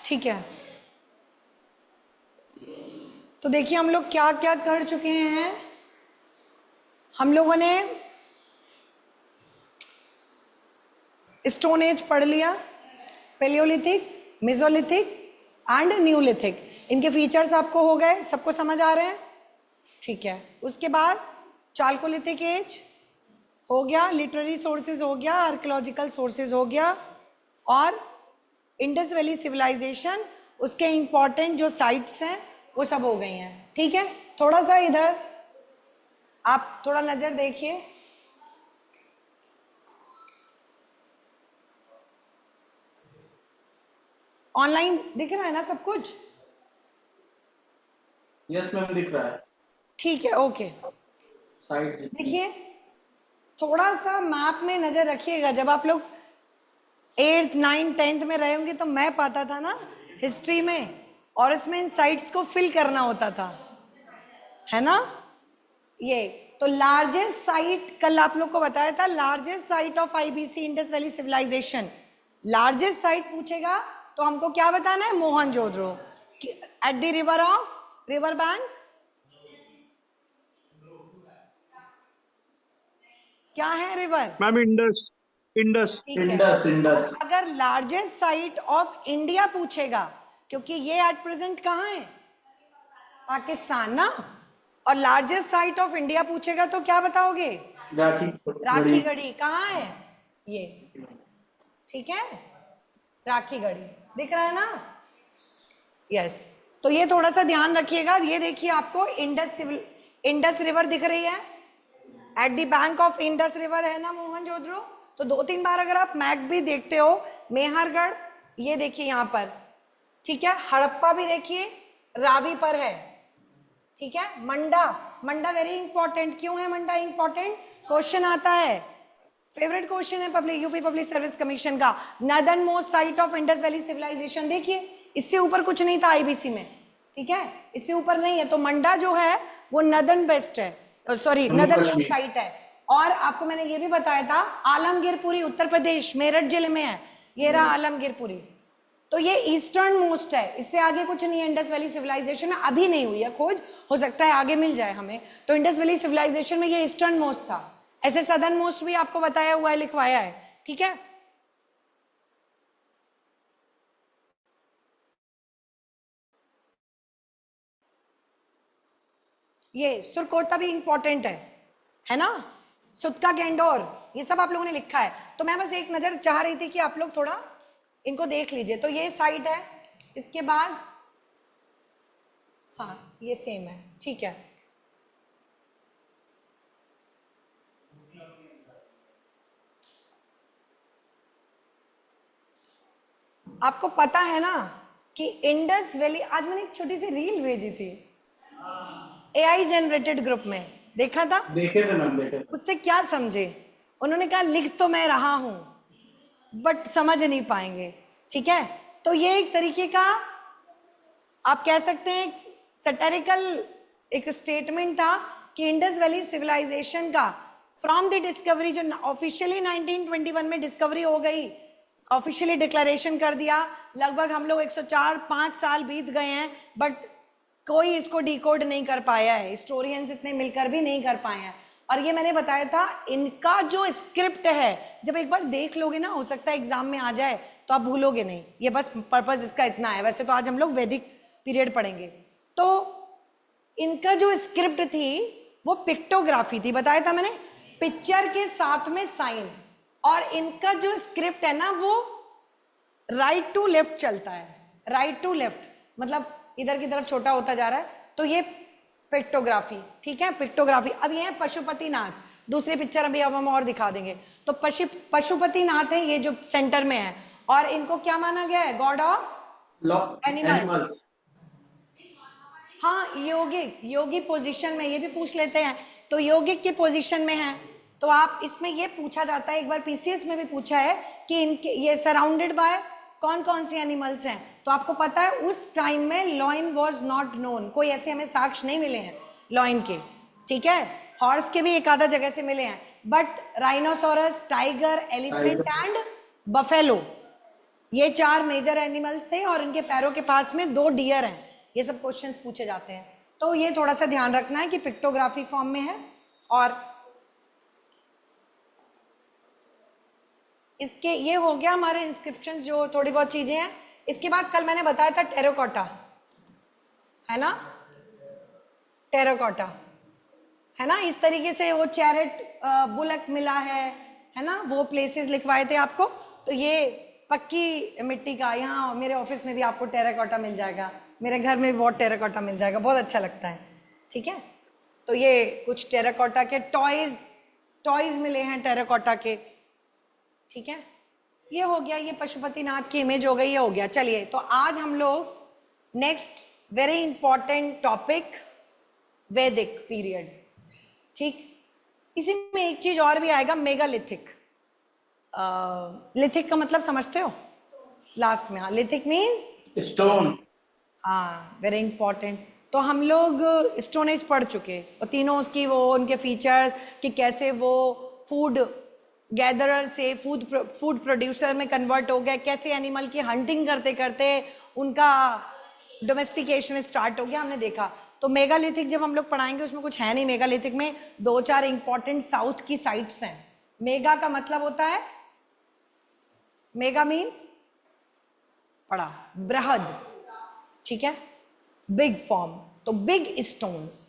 ठीक है, तो देखिए हम लोग क्या क्या कर चुके हैं। हम लोगों ने स्टोन एज पढ़ लिया, पेलियोलिथिक, मेसोलिथिक एंड न्यूलिथिक। इनके फीचर्स आपको हो गए, सबको समझ आ रहे हैं? ठीक है, उसके बाद चाल्कोलिथिक एज हो गया, लिटरेरी सोर्सेज हो गया, आर्कियोलॉजिकल सोर्सेज हो गया, और इंडस वैली सिविलाइजेशन, उसके इंपॉर्टेंट जो साइट्स हैं वो सब हो गई हैं। ठीक है, थोड़ा सा इधर आप थोड़ा नजर देखिए। ऑनलाइन दिख रहा है ना सब कुछ? यस मैम, दिख रहा है। ठीक है, ओके। साइड देखिए थोड़ा सा मैप में नजर रखिएगा। जब आप लोग 8th 9th 10th में रहे होंगे तो मैं पाता था ना हिस्ट्री में, और इसमें इन साइट्स को फिल करना होता था, है ना? ये तो लार्जेस्ट साइट कल आप लोग को बताया था, largest site of IVC Indus valley civilization. Largest site पूछेगा तो हमको क्या बताना है? Mohenjodaro at the river of river bank. क्या है रिवर? Ma'am Indus. इंडस। ठीक है, इंडस इंडस। अगर लार्जेस्ट साइट ऑफ इंडिया पूछेगा, क्योंकि ये एट प्रेजेंट कहाँ है? पाकिस्तान ना, और लार्जेस्ट साइट ऑफ इंडिया पूछेगा तो क्या बताओगे? राखी गढ़ी। कहाँ है ये? ठीक है, राखी गढ़ी दिख रहा है ना? यस, तो ये थोड़ा सा ध्यान रखिएगा। ये देखिए आपको इंडस रिवर दिख रही है, at the bank of Indus river है ना मोहनजोदड़ो। तो 2-3 बार अगर आप मैप भी देखते हो, मेहरगढ़ ये देखिए यहाँ पर, ठीक है, हड़प्पा भी देखिए रावी पर है, ठीक है। Manda, Manda very important. क्यों है मंडा इंपॉर्टेंट? क्वेश्चन आता है, फेवरेट क्वेश्चन है public UP public service commission का। Northern most site of Indus valley civilisation, देखिए इससे ऊपर कुछ नहीं था आईबीसी में, ठीक है, इससे ऊपर नहीं है। तो मंडा जो है वो नदर्न बेस्ट है, सॉरी नदर्न मोस्ट साइट है। और आपको मैंने ये भी बताया था आलमगीरपुरी उत्तर प्रदेश मेरठ जिले में है, ये रहा आलमगीरपुरी। तो ये ईस्टर्न मोस्ट है, इससे आगे कुछ नहीं है इंडस वैली सिविलाइजेशन में, अभी नहीं हुई है खोज, हो सकता है आगे मिल जाए हमें। तो इंडस वैली सिविलाइजेशन में ये ईस्टर्न मोस्ट था। ऐसे सदर्न मोस्ट भी आपको बताया हुआ है, लिखवाया है, ठीक है। ये सुरकोता भी इंपॉर्टेंट है ना, सुतका गेंडोर, ये सब आप लोगों ने लिखा है। तो मैं बस एक नजर चाह रही थी कि आप लोग थोड़ा इनको देख लीजिए। तो ये साइट है, इसके बाद हाँ ये सेम है, ठीक है। आपको पता है ना कि इंडस वैली, आज मैंने एक छोटी सी रील भेजी थी एआई जनरेटेड ग्रुप में, देखा था? देखे थे मैम, देखे थे। उससे क्या समझे? उन्होंने कहा लिख तो मैं रहा हूं बट समझ नहीं पाएंगे, ठीक है। तो ये एक तरीके का आप कह सकते हैं सैटिरिकल एक स्टेटमेंट था कि इंडस वैली सिविलाइजेशन का फ्रॉम द डिस्कवरी, जो ऑफिशियली 1921 में डिस्कवरी हो गई, ऑफिशियली डिक्लेरेशन कर दिया, लगभग हम लोग 104-5 साल बीत गए हैं, बट कोई इसको डिकोड नहीं कर पाया है, हिस्टोरियंस इतने मिलकर भी नहीं कर पाए हैं। और ये मैंने बताया था, इनका जो स्क्रिप्ट है जब एक बार देख लोगे ना, हो सकता है एग्जाम में आ जाए तो आप भूलोगे नहीं, ये बस पर्पस इसका इतना है। वैसे तो आज हम लोग वैदिक पीरियड पढ़ेंगे। तो इनका जो स्क्रिप्ट थी वो पिक्टोग्राफी थी, बताया था मैंने, पिक्चर के साथ में साइन। और इनका जो स्क्रिप्ट है ना वो राइट टू लेफ्ट चलता है, राइट टू लेफ्ट मतलब इधर की तरफ छोटा होता जा रहा है, तो ये पिक्टोग्राफी, ठीक है, पिक्टोग्राफी। अब ये है पशुपतिनाथ, दूसरी पिक्चर अभी अब हम और दिखा देंगे। तो पशुपतिनाथ है ये जो सेंटर में है, और इनको क्या माना गया है? God of animals. हाँ, योगिक, योगी पोजीशन में, ये भी पूछ लेते हैं, तो योगिक की पोजीशन में है। तो आप इसमें ये पूछा जाता है, एक बार पीसीएस में भी पूछा है कि इनके ये सराउंडेड बाय कौन कौन से एनिमल्स हैं। तो आपको पता है उस टाइम में लॉइन वाज नॉट नोन, कोई ऐसे हमें साक्ष्य नहीं मिले हैं लॉइन के, ठीक है। हॉर्स के भी एक आधा जगह से मिले हैं, but rhinoceros, tiger, elephant and buffalo ये 4 मेजर एनिमल्स थे और इनके पैरों के पास में 2 डियर हैं। ये सब क्वेश्चंस पूछे जाते हैं, तो ये थोड़ा सा ध्यान रखना है कि पिक्टोग्राफी फॉर्म में है। और इसके ये हो गया हमारे इंस्क्रिप्शन, जो थोड़ी बहुत चीजें हैं। इसके बाद कल मैंने बताया था टेराकोटा, है ना, टेराकोटा, है ना, इस तरीके से वो चैरेट बुलक मिला है ना, वो प्लेसेस लिखवाए थे आपको। तो ये पक्की मिट्टी का, यहाँ मेरे ऑफिस में भी आपको टेराकोटा मिल जाएगा, मेरे घर में भी बहुत टेराकोटा मिल जाएगा, बहुत अच्छा लगता है। ठीक है, तो ये कुछ टेराकोटा के टॉयज मिले हैं टेराकोटा के। ठीक है, ये हो गया, ये पशुपतिनाथ की इमेज हो गई, ये हो गया। चलिए, तो आज हम लोग नेक्स्ट वेरी इंपॉर्टेंट टॉपिक, वैदिक पीरियड। ठीक, इसी में एक चीज और भी आएगा, मेगालिथिक। लिथिक का मतलब समझते हो, लास्ट में। हाँ, लिथिक मीन्स स्टोन। हाँ, वेरी इंपॉर्टेंट। तो हम लोग स्टोन एज पढ़ चुके, और तीनों उसकी वो उनके फीचर्स कि कैसे वो फूड गैदरर से फूड प्रोड्यूसर में कन्वर्ट हो गए, कैसे एनिमल की हंटिंग करते करते उनका डोमेस्टिकेशन स्टार्ट हो गया, हमने देखा। तो मेगालिथिक जब हम लोग पढ़ाएंगे, उसमें कुछ है नहीं मेगालिथिक में, 2-4 इंपॉर्टेंट साउथ की साइट्स हैं। मेगा का मतलब होता है, मेगा मीन्स बड़ा, बृहद। ठीक है, बिग फॉर्म, तो बिग स्टोन्स।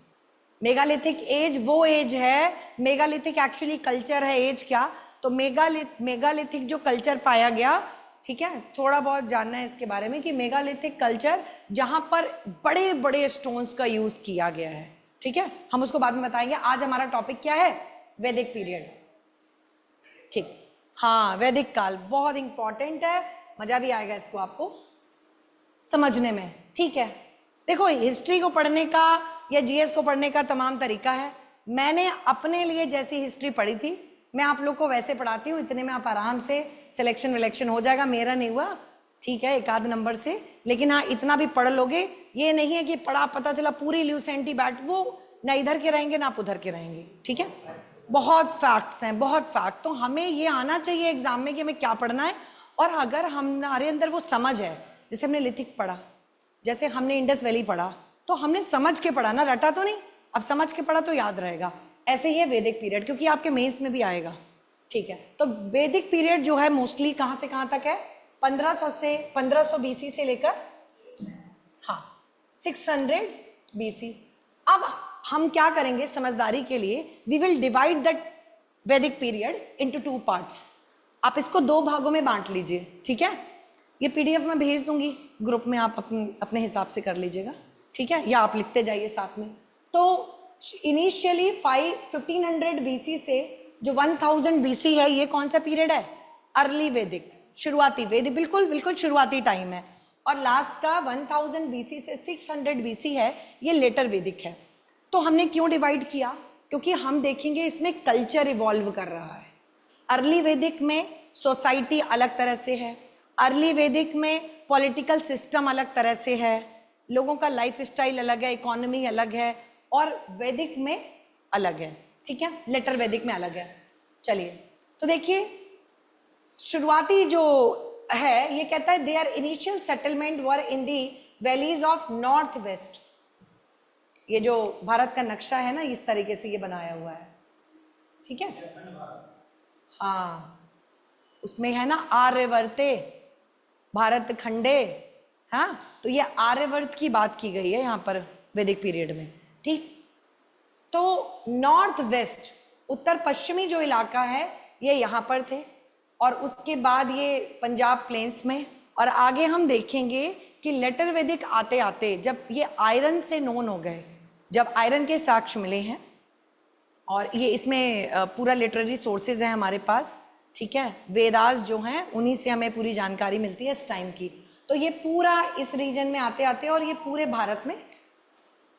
मेगालिथिक एज वो एज है, मेगालिथिक एक्चुअली कल्चर है, एज क्या, तो मेगालिथिक जो कल्चर पाया गया, ठीक है, थोड़ा बहुत जानना है इसके बारे में कि मेगालिथिक कल्चर जहां पर बड़े बड़े स्टोन्स का यूज किया गया है। ठीक है, हम उसको बाद में बताएंगे। आज हमारा टॉपिक क्या है, वैदिक पीरियड। ठीक, हाँ, वैदिक काल बहुत इंपॉर्टेंट है, मजा भी आएगा इसको आपको समझने में। ठीक है, देखो, हिस्ट्री को पढ़ने का या जीएस को पढ़ने का तमाम तरीका है। मैंने अपने लिए जैसी हिस्ट्री पढ़ी थी, मैं आप लोग को वैसे पढ़ाती हूँ, इतने में आप आराम से सिलेक्शन विलेक्शन हो जाएगा। मेरा नहीं हुआ, ठीक है, 1 आध नंबर से, लेकिन हाँ, इतना भी पढ़ लोगे। ये नहीं है कि पढ़ा पता चला पूरी ल्यूसेंटी बैठ, वो ना इधर के रहेंगे ना आप उधर के रहेंगे। ठीक है, बहुत फैक्ट्स हैं, बहुत फैक्ट। तो हमें ये आना चाहिए एग्जाम में कि हमें क्या पढ़ना है। और अगर हमारे अंदर वो समझ है, जैसे हमने लिथिक पढ़ा, जैसे हमने इंडस वैली पढ़ा, तो हमने समझ के पढ़ा ना, रटा तो नहीं, अब समझ के पढ़ा तो याद रहेगा। ऐसे ही है वैदिक पीरियड, क्योंकि आपके मेंस में भी आएगा। ठीक है, तो वैदिक पीरियड जो है मोस्टली कहां से कहां तक है, 1500 बीसी से लेकर, हाँ, 600 बीसी। अब हम क्या करेंगे समझदारी के लिए, वी विल डिवाइड दैट वैदिक पीरियड इनटू 2 पार्ट्स। आप इसको 2 भागों में बांट लीजिए। ठीक है, ये पीडीएफ में भेज दूंगी ग्रुप में, आप अपने हिसाब से कर लीजिएगा। ठीक है, या आप लिखते जाइए साथ में। तो इनिशियली 1500 बीसी से जो 1000 बीसी है, ये कौन सा पीरियड है, अर्ली वैदिक, शुरुआती वैदिक, बिल्कुल बिल्कुल शुरुआती टाइम है। और लास्ट का 1000 बीसी से 600 बीसी है, ये लेटर वैदिक है। तो हमने क्यों डिवाइड किया, क्योंकि हम देखेंगे इसमें कल्चर इवॉल्व कर रहा है। अर्ली वैदिक में सोसाइटी अलग तरह से है, अर्ली वैदिक में पॉलिटिकल सिस्टम अलग तरह से है, लोगों का लाइफ स्टाइल अलग है, इकोनॉमी अलग है, और वैदिक में अलग है। ठीक है, लेटर वैदिक में अलग है। चलिए, तो देखिए, शुरुआती जो है ये कहता है their initial settlement were in the valleys of north west. ये जो भारत का नक्शा है ना, इस तरीके से ये बनाया हुआ है। ठीक है, हाँ, उसमें है ना आर्यवर्ते भारत खंडे, हाँ, तो ये आर्यवर्त की बात की गई है यहाँ पर वैदिक पीरियड में। ठीक, तो नॉर्थ वेस्ट, उत्तर पश्चिमी जो इलाका है, ये यहाँ पर थे, और उसके बाद ये पंजाब प्लेन्स में, और आगे हम देखेंगे कि लेटर वैदिक आते आते जब ये आयरन से नोन हो गए, जब आयरन के साक्ष्य मिले हैं, और ये इसमें पूरा लिटरेरी सोर्सेज हैं हमारे पास। ठीक है, वेदास जो हैं उन्हीं से हमें पूरी जानकारी मिलती है इस टाइम की। तो ये पूरा इस रीजन में आते आते और ये पूरे भारत में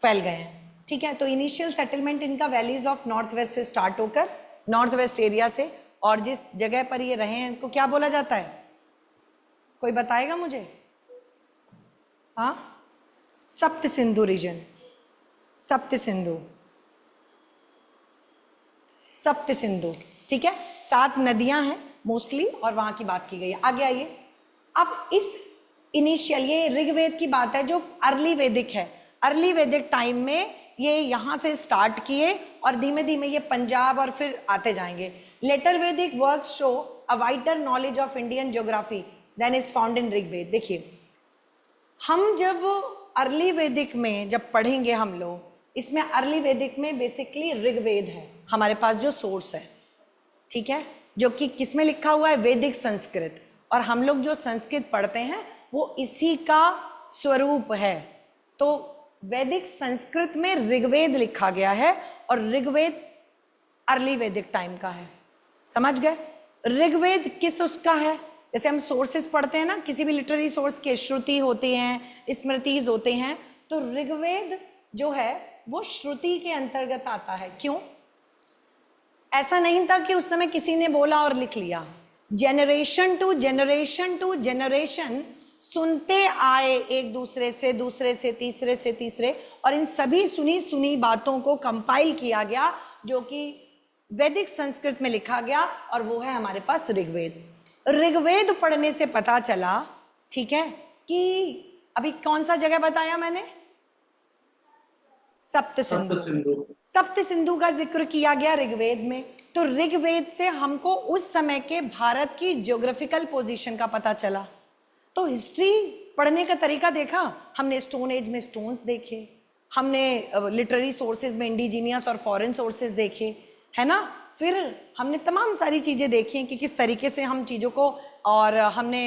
फैल गए हैं। ठीक है, तो इनिशियल सेटलमेंट इनका वैलीज ऑफ नॉर्थ वेस्ट से स्टार्ट होकर, नॉर्थ वेस्ट एरिया से, और जिस जगह पर ये रहे हैं इनको क्या बोला जाता है, कोई बताएगा मुझे, हाँ, सप्त सिंधु रीजन, सप्त सिंधु, सप्त सिंधु। ठीक है, 7 नदियां हैं मोस्टली, और वहां की बात की गई है। आगे आइए, अब इस इनिशियल, ये ऋग्वेद की बात है जो अर्ली वैदिक है, अर्ली वैदिक टाइम में ये यहाँ से स्टार्ट किए और धीमे धीमे ये पंजाब और फिर आते जाएंगे. Later Vedic work show a wider knowledge of Indian geography than is found in Rigveda. देखिए, हम जब अर्ली वैदिक में जब पढ़ेंगे हम लोग, इसमें अर्ली वैदिक में बेसिकली ऋग्वेद है हमारे पास जो सोर्स है, ठीक है, जो कि किसमें लिखा हुआ है, वैदिक संस्कृत. और हम लोग जो संस्कृत पढ़ते हैं वो इसी का स्वरूप है. तो वैदिक संस्कृत में ऋग्वेद लिखा गया है और ऋग्वेद अर्ली वैदिक टाइम का है. समझ गए? ऋग्वेद किस उसका है, जैसे हम सोर्सेस पढ़ते हैं ना, किसी भी लिटरेरी सोर्स के श्रुति होते हैं, स्मृतिज होते हैं, तो ऋग्वेद जो है वो श्रुति के अंतर्गत आता है. क्यों? ऐसा नहीं था कि उस समय किसी ने बोला और लिख लिया. Generation to generation to generation सुनते आए एक दूसरे से, दूसरे से तीसरे से तीसरे, और इन सभी सुनी सुनी बातों को कंपाइल किया गया जो कि वैदिक संस्कृत में लिखा गया, और वो है हमारे पास ऋग्वेद. ऋग्वेद पढ़ने से पता चला, ठीक है, कि अभी कौन सा जगह बताया मैंने, सप्त सिंधु. सप्त सिंधु का जिक्र किया गया ऋग्वेद में. तो ऋग्वेद से हमको उस समय के भारत की ज्योग्राफिकल पोजीशन का पता चला. तो हिस्ट्री पढ़ने का तरीका देखा हमने, स्टोन एज में स्टोन्स देखे, हमने लिटरेरी सोर्सेज में इंडिजीनियस और फॉरेन सोर्सेज देखे, है ना. फिर हमने तमाम सारी चीज़ें देखी कि किस तरीके से हम चीज़ों को, और हमने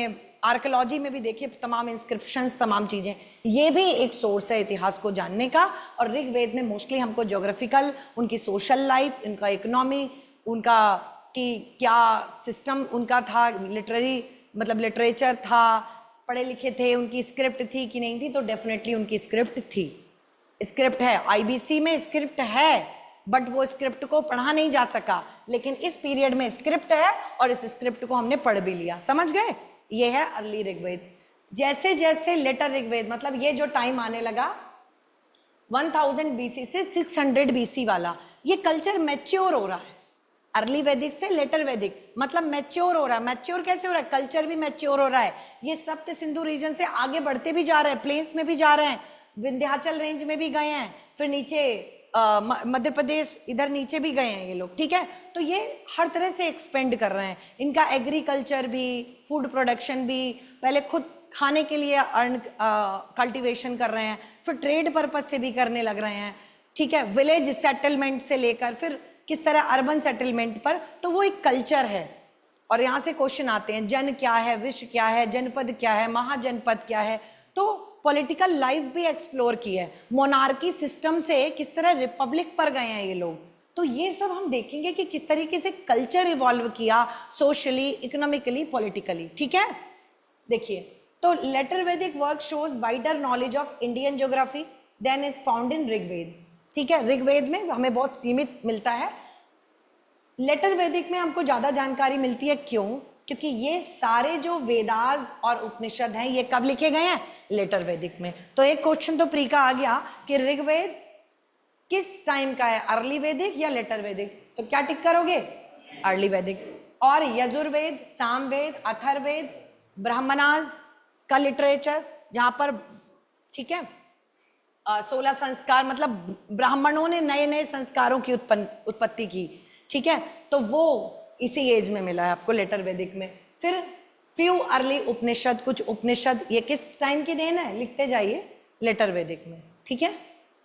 आर्कियोलॉजी में भी देखे तमाम इंस्क्रिप्शंस, तमाम चीज़ें. ये भी एक सोर्स है इतिहास को जानने का. और ऋग्वेद में मोस्टली हमको ज्योग्राफिकल, उनकी सोशल लाइफ, उनका इकोनॉमी, उनका कि क्या सिस्टम उनका था, लिटरेरी मतलब लिटरेचर था, पढ़े लिखे थे, उनकी स्क्रिप्ट थी कि नहीं थी. तो डेफिनेटली उनकी स्क्रिप्ट थी, स्क्रिप्ट है. आईबीसी में स्क्रिप्ट है, बट वो स्क्रिप्ट को पढ़ा नहीं जा सका, लेकिन इस पीरियड में स्क्रिप्ट है और इस स्क्रिप्ट को हमने पढ़ भी लिया. समझ गए? ये है अर्ली ऋग्वेद. जैसे जैसे लेटर ऋग्वेद, मतलब ये जो टाइम आने लगा 1000 बीसी से 600 बीसी वाला, ये कल्चर मैच्योर हो रहा है. अर्ली वैदिक से लेटर वैदिक मतलब मैच्योर हो रहा है. मैच्योर कैसे हो रहा है? कल्चर भी मैच्योर हो रहा है. ये सप्त सिंधु रीजन से आगे बढ़ते भी जा रहे हैं, प्लेन्स में भी जा रहे हैं, विंध्याचल रेंज में भी गए हैं, फिर नीचे मध्य प्रदेश इधर नीचे भी गए हैं ये लोग, ठीक है. तो ये हर तरह से एक्सपेंड कर रहे हैं. इनका एग्रीकल्चर भी, फूड प्रोडक्शन भी, पहले खुद खाने के लिए कल्टीवेशन कर रहे हैं, फिर ट्रेड पर्पस से भी करने लग रहे हैं, ठीक है. विलेज सेटलमेंट से लेकर फिर किस तरह अर्बन सेटलमेंट पर. तो वो एक कल्चर है. और यहाँ से क्वेश्चन आते हैं, जन क्या है, विश्व क्या है, जनपद क्या है, महाजनपद क्या है. तो पॉलिटिकल लाइफ भी एक्सप्लोर की है. मोनार्की सिस्टम से किस तरह रिपब्लिक पर गए हैं ये लोग. तो ये सब हम देखेंगे कि किस तरीके से कल्चर इवॉल्व किया, सोशली, इकोनॉमिकली, पॉलिटिकली, ठीक है. देखिए, तो later Vedic work shows wider knowledge of Indian geography than is found in Rigveda, ठीक है. ऋग्वेद में हमें बहुत सीमित मिलता है. लेटर वैदिक में हमको ज्यादा जानकारी मिलती है. क्यों? क्योंकि ये सारे जो वेदास और उपनिषद हैं ये कब लिखे गए हैं? लेटर वैदिक में. तो एक क्वेश्चन तो प्री का आ गया कि ऋग्वेद किस टाइम का है, अर्ली वैदिक या लेटर वैदिक. तो क्या टिक करोगे? अर्ली वैदिक. और यजुर्वेद, सामवेद, अथर्ववेद, ब्राह्मणास का लिटरेचर जहां पर, ठीक है, 16 संस्कार, मतलब ब्राह्मणों ने नए नए संस्कारों की उत्पत्ति की, ठीक है. तो वो इसी एज में मिला है आपको लेटर वैदिक में. फिर फ्यू अर्ली उपनिषद, कुछ उपनिषद, ये किस टाइम की देन है? लिखते जाइए, लेटर वैदिक में, ठीक है.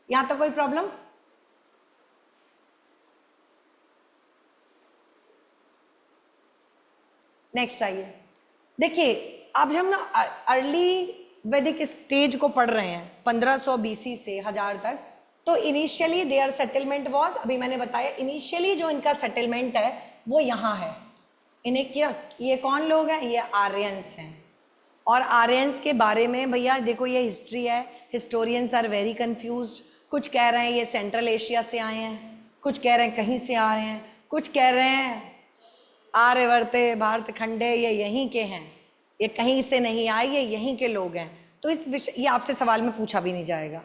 यहां तो कोई प्रॉब्लम? नेक्स्ट आइए. देखिए, अब हम ना अर्ली वैदिक स्टेज को पढ़ रहे हैं 1500 बीसी से 1000 तक. तो इनिशियली देयर सेटलमेंट वाज, अभी मैंने बताया इनिशियली जो इनका सेटलमेंट है वो यहाँ है. इन्हें क्या, ये कौन लोग हैं? ये आर्यंस हैं. और आर्यंस के बारे में भैया देखो, ये हिस्ट्री है, हिस्टोरियंस आर वेरी कंफ्यूज्ड. कुछ कह रहे हैं ये सेंट्रल एशिया से आए हैं, कुछ कह रहे हैं कहीं से आ रहे हैं, कुछ कह रहे हैं आर्यवर्ते भारत खंडे ये यहीं के हैं, ये कहीं से नहीं आए, ये यहीं के लोग हैं. तो इस विषय, ये आपसे सवाल में पूछा भी नहीं जाएगा.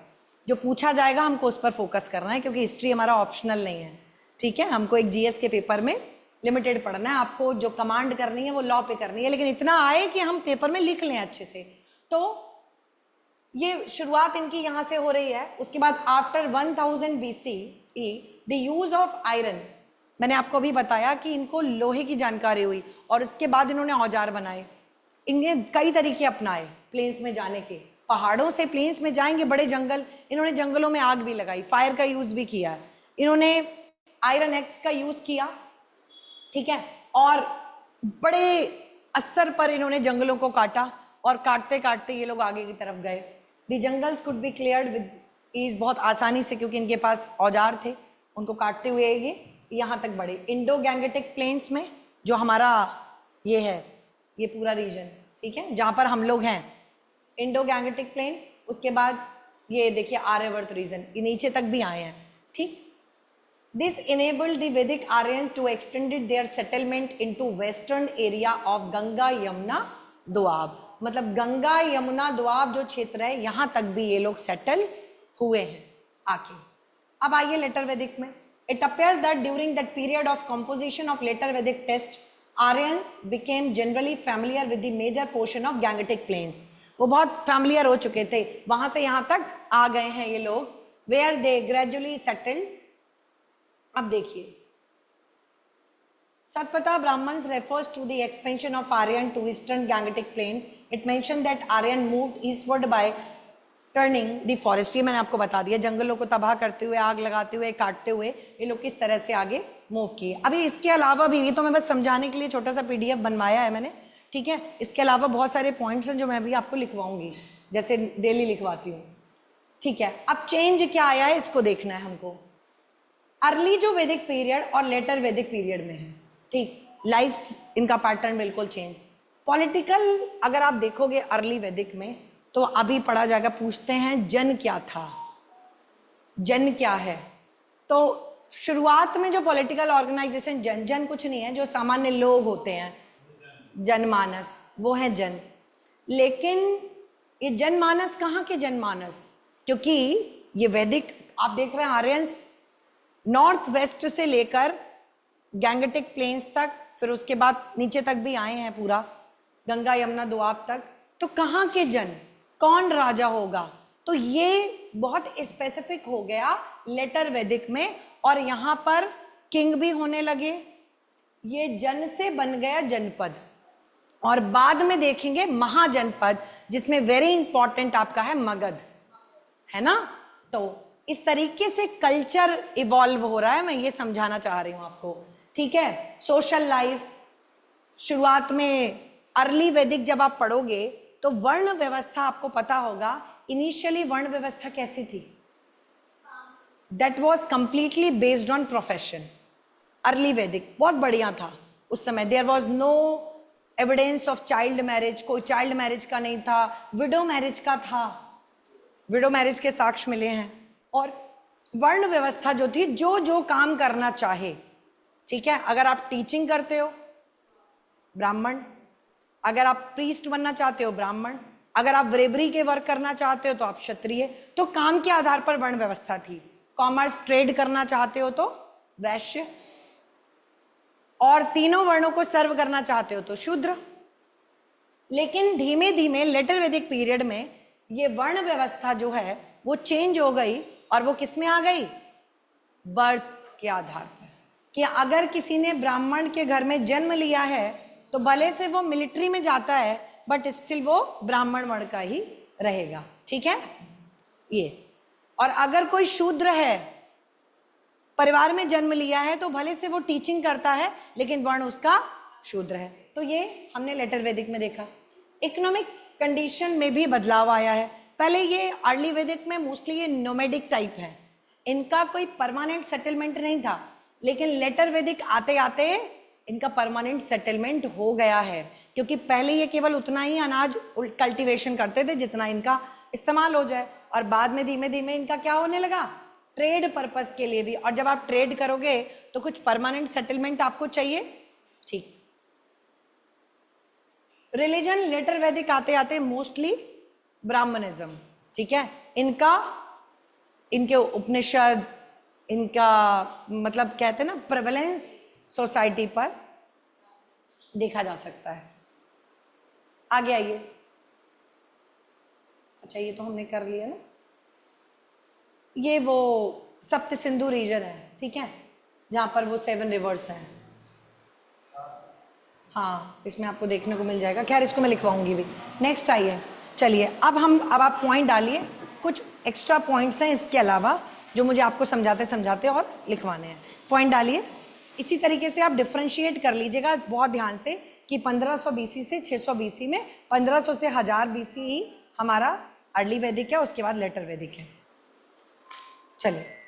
जो पूछा जाएगा हमको उस पर फोकस करना है, क्योंकि हिस्ट्री हमारा ऑप्शनल नहीं है, ठीक है. हमको एक जीएस के पेपर में लिमिटेड पढ़ना है आपको, जो कमांड करनी है वो लॉ पे करनी है, लेकिन इतना आए कि हम पेपर में लिख लें अच्छे से। तो ये शुरुआत इनकी यहां से हो रही है। उसके बाद after 1000 BCE the use of iron, मैंने आपको अभी बताया कि इनको लोहे की जानकारी हुई और इसके बाद इन्होंने औजार बनाए। इन्हें कई तरीके अपनाए प्लेन्स में जाने के, पहाड़ों से प्लेन्स में जाएंगे, बड़े जंगल, इन्होंने जंगलों में आग भी लगाई, फायर का यूज भी किया, इन्होंने आयरन एक्स का यूज किया, ठीक है, और बड़े स्तर पर इन्होंने जंगलों को काटा और काटते काटते ये लोग आगे की तरफ गए। The jungles could be cleared with ease, बहुत आसानी से, क्योंकि इनके पास औजार थे, उनको काटते हुए ये यहाँ तक बढ़े। इंडो गैंगेटिक प्लेन्स में जो हमारा ये है, ये पूरा रीजन, ठीक है, जहाँ पर हम लोग हैं, इंडो गैंगेटिक प्लेन, उसके बाद ये देखिए आर्यवर्त रीजन, ये नीचे तक भी आए हैं, ठीक। This enabled the Vedic Aryans to extend their settlement into western area of Ganga Yamuna Doab, मतलब गंगा यमुना दोआब जो क्षेत्र है यहाँ तक भी ये लोग सेटल हुए हैं आके। अब आइए लेटर वैदिक में। It appears that during that period of composition of later Vedic text, Aryans became generally familiar with the major portion of Gangetic plains. वो बहुत familiar हो चुके थे, वहां से यहाँ तक आ गए हैं ये लोग, where they gradually settled। अब देखिए, Satpatha Brahmans refers to the expansion of Aryan to eastern Gangetic plain. It mentioned that Aryan moved eastward by turning the forest, ये मैंने आपको बता दिया, जंगलों को तबाह करते हुए, आग लगाते हुए, काटते हुए ये लोग किस तरह से आगे मूव किए। अभी इसके अलावा भी, ये तो मैं बस समझाने के लिए छोटा सा PDF बनवाया है मैंने, ठीक है, इसके अलावा बहुत सारे पॉइंट्स हैं जो मैं भी आपको लिखवाऊंगी, जैसे डेली लिखवाती हूँ, ठीक है। अब चेंज क्या आया है इसको देखना है हमको। अर्ली जो वैदिक पीरियड और लेटर वैदिक पीरियड में है, ठीक, लाइफ इनका पैटर्न बिल्कुल चेंज। पॉलिटिकल अगर आप देखोगे अर्ली वैदिक में तो अभी पढ़ा जाएगा, पूछते हैं जन क्या था, जन क्या है। तो शुरुआत में जो पॉलिटिकल ऑर्गेनाइजेशन, जन, जन कुछ नहीं है, जो सामान्य लोग होते हैं, जनमानस, वो है जन। लेकिन ये जनमानस कहाँ के जनमानस, क्योंकि ये वैदिक आप देख रहे हैं आर्यंस नॉर्थ वेस्ट से लेकर गैंगेटिक प्लेन्स तक, फिर उसके बाद नीचे तक भी आए हैं पूरा गंगा यमुना दोआब तक। तो कहाँ के जन, कौन राजा होगा, तो ये बहुत स्पेसिफिक हो गया लेटर वैदिक में, और यहाँ पर किंग भी होने लगे, ये जन से बन गया जनपद, और बाद में देखेंगे महाजनपद, जिसमें वेरी इंपॉर्टेंट आपका है मगध, है ना। तो इस तरीके से कल्चर इवॉल्व हो रहा है, मैं ये समझाना चाह रही हूं आपको, ठीक है। सोशल लाइफ, शुरुआत में अर्ली वैदिक जब आप पढ़ोगे तो वर्ण व्यवस्था आपको पता होगा, इनिशियली वर्ण व्यवस्था कैसी थी, that was completely based on profession. Early Vedic बहुत बढ़िया था उस समय, there was no evidence of child marriage, कोई चाइल्ड मैरिज का नहीं था, विडो मैरिज का था, विडो मैरिज के साक्ष्य मिले हैं। और वर्ण व्यवस्था जो थी, जो जो काम करना चाहे, ठीक है, अगर आप टीचिंग करते हो ब्राह्मण, अगर आप प्रीस्ट बनना चाहते हो ब्राह्मण, अगर आप ब्रेवरी के वर्क करना चाहते हो तो आप क्षत्रिय। तो काम के आधार पर वर्ण व्यवस्था थी। कॉमर्स ट्रेड करना चाहते हो तो वैश्य, और तीनों वर्णों को सर्व करना चाहते हो तो शूद्र। लेकिन धीमे धीमे लेटर वैदिक पीरियड में ये वर्ण व्यवस्था जो है वो चेंज हो गई, और वो किस में आ गई, बर्थ के आधार पर, कि अगर किसी ने ब्राह्मण के घर में जन्म लिया है तो भले से वो मिलिट्री में जाता है, बट स्टिल वो ब्राह्मण वर्ण का ही रहेगा, ठीक है ये। और अगर कोई शूद्र है, परिवार में जन्म लिया है, तो भले से वो टीचिंग करता है, लेकिन वर्ण उसका शूद्र है। तो ये हमने लेटर वैदिक में देखा। इकोनॉमिक कंडीशन में भी बदलाव आया है। पहले ये अर्ली वैदिक में मोस्टली ये नोमैडिक टाइप है, इनका कोई परमानेंट सेटलमेंट नहीं था, लेकिन लेटर वैदिक आते आते इनका परमानेंट सेटलमेंट हो गया है, क्योंकि पहले ये केवल उतना ही अनाज कल्टीवेशन करते थे जितना इनका इस्तेमाल हो जाए, और बाद में धीमे धीमे इनका क्या होने लगा, ट्रेड पर्पस के लिए भी। और जब आप ट्रेड करोगे तो कुछ परमानेंट सेटलमेंट आपको चाहिए, ठीक। रिलीजन लेटर वैदिक आते आते मोस्टली ब्राह्मणिज्म, ठीक है, इनका, इनके उपनिषद, इनका मतलब कहते हैं ना प्रेवलेंस सोसाइटी पर देखा जा सकता है। आगे आइए। अच्छा ये तो हमने कर लिया ना। ये वो सप्त सिंधु रीजन है, ठीक है, जहां पर वो 7 रिवर्स हैं। हाँ इसमें आपको देखने को मिल जाएगा। खैर इसको मैं लिखवाऊंगी भी। नेक्स्ट आइए। चलिए अब आप पॉइंट डालिए। कुछ एक्स्ट्रा पॉइंट्स हैं इसके अलावा जो मुझे आपको समझाते समझाते और लिखवाने हैं। पॉइंट डालिए। इसी तरीके से आप डिफ्रेंशिएट कर लीजिएगा बहुत ध्यान से कि 1500 बीसी से 600 बीसी में 1500 से 1000 बीसी ही हमारा अर्ली वैदिक है, उसके बाद लेटर वैदिक है। चलिए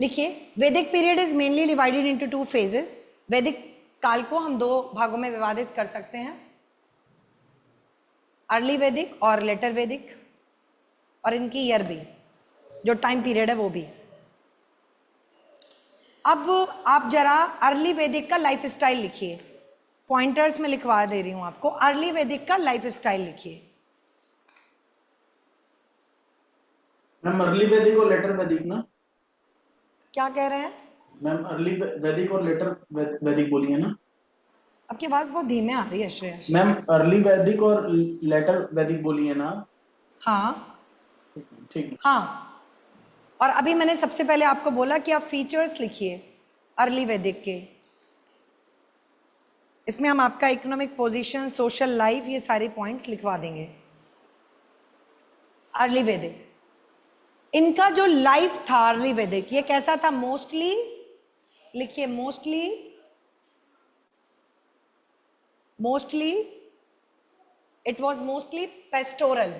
लिखिए। वैदिक period is mainly divided into 2 phases. वैदिक काल को हम 2 भागों में विभाजित कर सकते हैं, अर्ली वैदिक और लेटर वैदिक, और इनकी ईयर भी, जो टाइम पीरियड है वो भी। अब आप जरा अर्ली वैदिक का लाइफ स्टाइल लिखिए। पॉइंटर्स में लिखवा दे रही हूं आपको। अर्ली वैदिक का लाइफ स्टाइल लिखिए। मैम अर्ली वैदिक और लेटर वैदिक ना? क्या कह रहे हैं मैम अर्ली वैदिक और लेटर वैदिक बोली है ना? आपकी आवाज बहुत धीमे आ रही है श्रेयस। मैम अर्ली वैदिक और लेटर वैदिक बोली है ना? हाँ ठीक है। हाँ। और अभी मैंने सबसे पहले आपको बोला कि आप फीचर्स लिखिए अर्ली वैदिक के। इसमें हम आपका इकोनॉमिक पोजीशन, सोशल लाइफ, ये सारे पॉइंट्स लिखवा देंगे। अर्ली वैदिक, इनका जो लाइफ था अर्ली वैदिक, ये कैसा था? मोस्टली लिखिए, mostly it was mostly pastoral.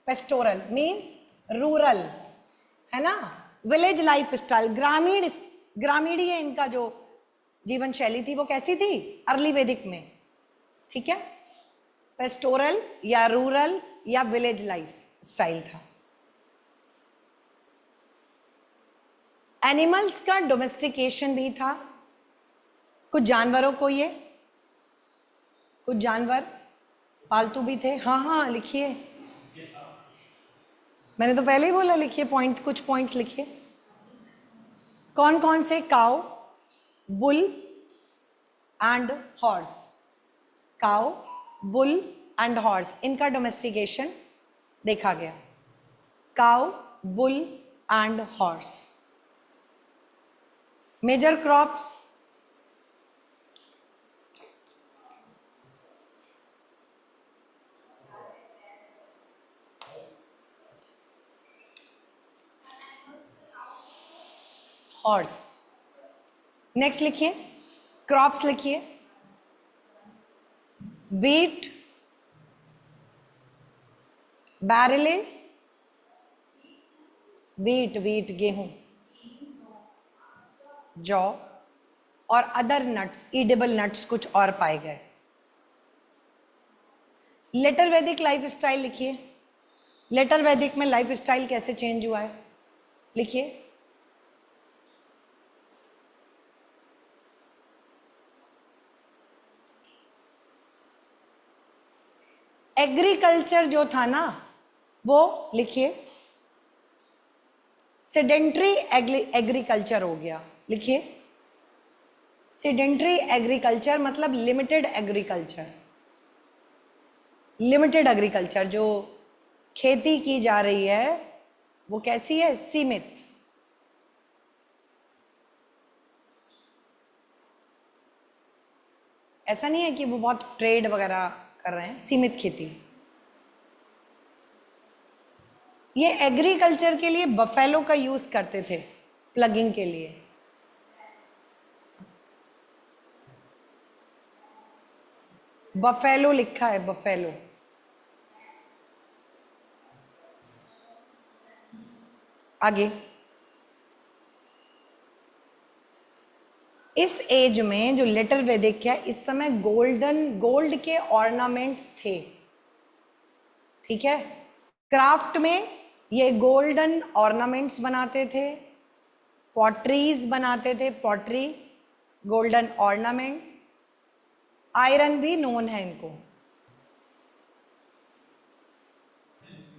Pastoral means rural, है ना, विलेज लाइफ स्टाइल, ग्रामीण ये इनका जो जीवन शैली थी वो कैसी थी अर्ली वैदिक में, ठीक है, पेस्टोरल या रूरल या विलेज लाइफ स्टाइल था। एनिमल्स का डोमेस्टिकेशन भी था। कुछ जानवरों को कुछ जानवर पालतू भी थे। हाँ हाँ लिखिए, मैंने तो पहले ही बोला लिखिए पॉइंट, कुछ पॉइंट्स लिखिए। कौन कौन से? Cow, bull and horse. Cow, bull and horse, इनका डोमेस्टिकेशन देखा गया। Cow, bull and horse. Major crops, horse. Next लिखिए, क्रॉप्स लिखिए। वीट, बैरले, वीट गेहूं, जौ, और अदर नट्स, ईडेबल नट्स कुछ और पाए गए। लेटर वैदिक लाइफ स्टाइल लिखिए। लेटर वैदिक में लाइफ स्टाइल कैसे चेंज हुआ है लिखिए। एग्रीकल्चर जो था ना वो लिखिए सेडेंट्री एग्रीकल्चर हो गया। लिखिए सेडेंट्री एग्रीकल्चर मतलब लिमिटेड एग्रीकल्चर। लिमिटेड एग्रीकल्चर, जो खेती की जा रही है वो कैसी है? सीमित। ऐसा नहीं है कि वो बहुत ट्रेड वगैरह कर रहे हैं, सीमित खेती। ये एग्रीकल्चर के लिए बफेलो का यूज करते थे, प्लगिंग के लिए। बफेलो लिखा है, बफेलो। आगे, इस एज में जो लेटर वैदिक है, इस समय गोल्ड के ऑर्नामेंट्स थे, ठीक है। क्राफ्ट में ये गोल्डन ऑर्नामेंट्स बनाते थे, पॉटरीज बनाते थे, पॉटरी, गोल्डन ऑर्नामेंट्स। आयरन भी नोन है इनको,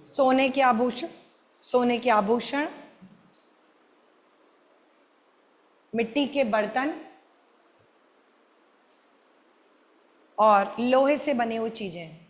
सोने के आभूषण, सोने के आभूषण, मिट्टी के बर्तन और लोहे से बनी हुई चीजें।